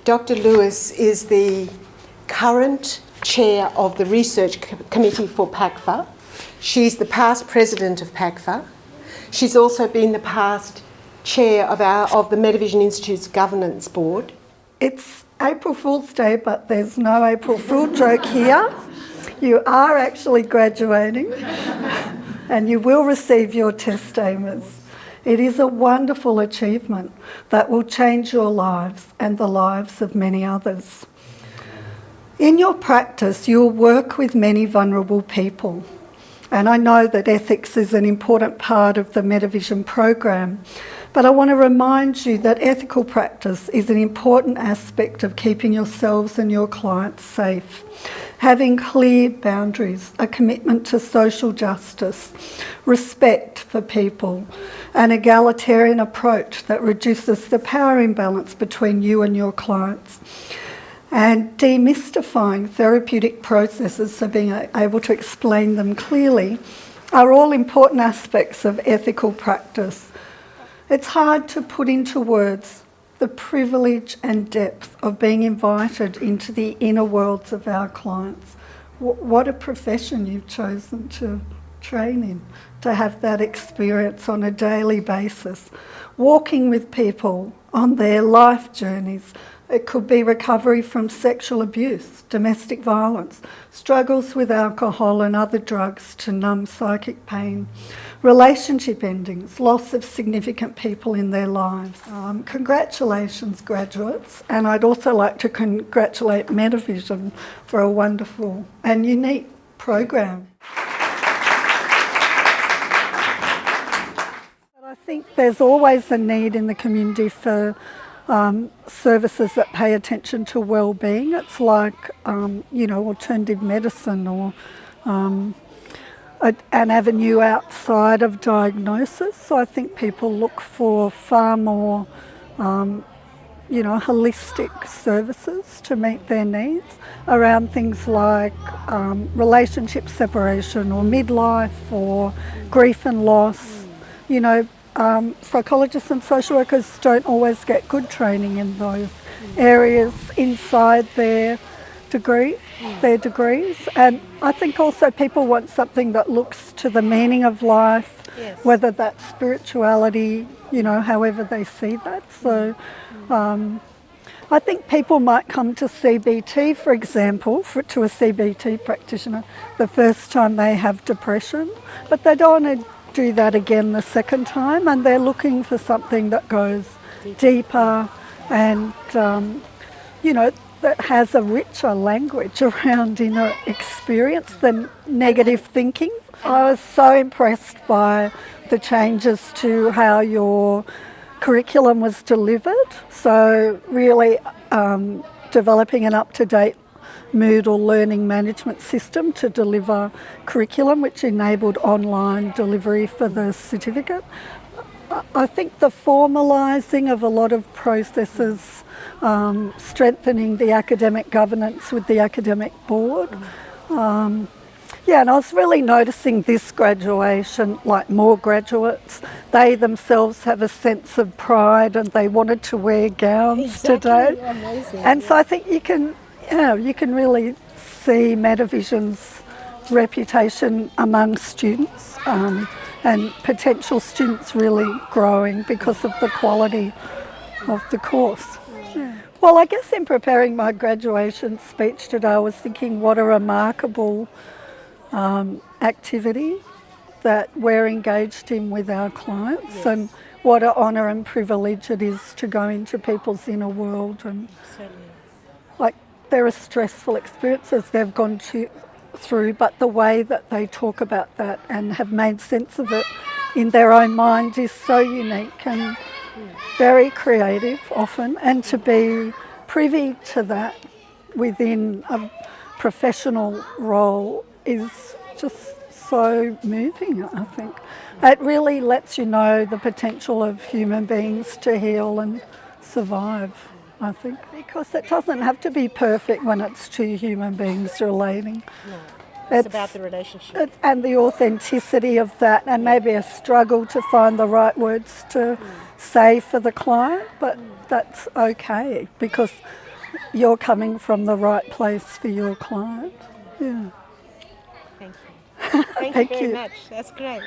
Dr Lewis is the current chair of the research committee for PACFA. She's the past president of PACFA. She's also been the past chair of the Metavision Institute's governance board. It's April Fool's Day, but there's no April Fool joke here. You are actually graduating and you will receive your testaments. It is a wonderful achievement that will change your lives and the lives of many others. In your practice, you'll work with many vulnerable people. And I know that ethics is an important part of the Metavision program, but I want to remind you that ethical practice is an important aspect of keeping yourselves and your clients safe. Having clear boundaries, a commitment to social justice, respect for people, an egalitarian approach that reduces the power imbalance between you and your clients, and demystifying therapeutic processes, so being able to explain them clearly, are all important aspects of ethical practice. It's hard to put into words the privilege and depth of being invited into the inner worlds of our clients. What a profession you've chosen to train in, to have that experience on a daily basis, walking with people on their life journeys. It could be recovery from sexual abuse, domestic violence, struggles with alcohol and other drugs to numb psychic pain, relationship endings, loss of significant people in their lives. Congratulations, graduates, and I'd also like to congratulate Metavision for a wonderful and unique program. I think there's always a need in the community for services that pay attention to well-being. It's like, alternative medicine or an avenue outside of diagnosis. So I think people look for far more, holistic services to meet their needs around things like relationship separation or midlife or grief and loss. Psychologists and social workers don't always get good training in those areas inside their degrees. And I think also people want something that looks to the meaning of life, yes, whether that's spirituality, however they see that. So I think people might come to CBT, for example, to a CBT practitioner the first time they have depression, but they don't want to do that again the second time, and they're looking for something that goes deeper and that has a richer language around inner experience than negative thinking. I was so impressed by the changes to how your curriculum was delivered, so really developing an up-to-date Moodle learning management system to deliver curriculum, which enabled online delivery for the certificate. I think the formalising of a lot of processes, strengthening the academic governance with the academic board. And I was really noticing this graduation, like more graduates, they themselves have a sense of pride and they wanted to wear gowns today. Amazing. And so I think you can really see Metavision's reputation among students and potential students really growing because of the quality of the course. Yeah. Well, I guess in preparing my graduation speech today, I was thinking what a remarkable activity that we're engaged in with our clients, yes, and what an honour and privilege it is to go into people's inner world. And there are stressful experiences they've gone through, but the way that they talk about that and have made sense of it in their own mind is so unique and very creative often, and to be privy to that within a professional role is just so moving, I think. It really lets you know the potential of human beings to heal and survive, I think, because it doesn't have to be perfect when it's two human beings relating. No, it's about the relationship. And the authenticity of that, and maybe a struggle to find the right words to say for the client, but that's okay, because you're coming from the right place for your client. Yeah. Thank you. Thank you Thank very you. much. That's great.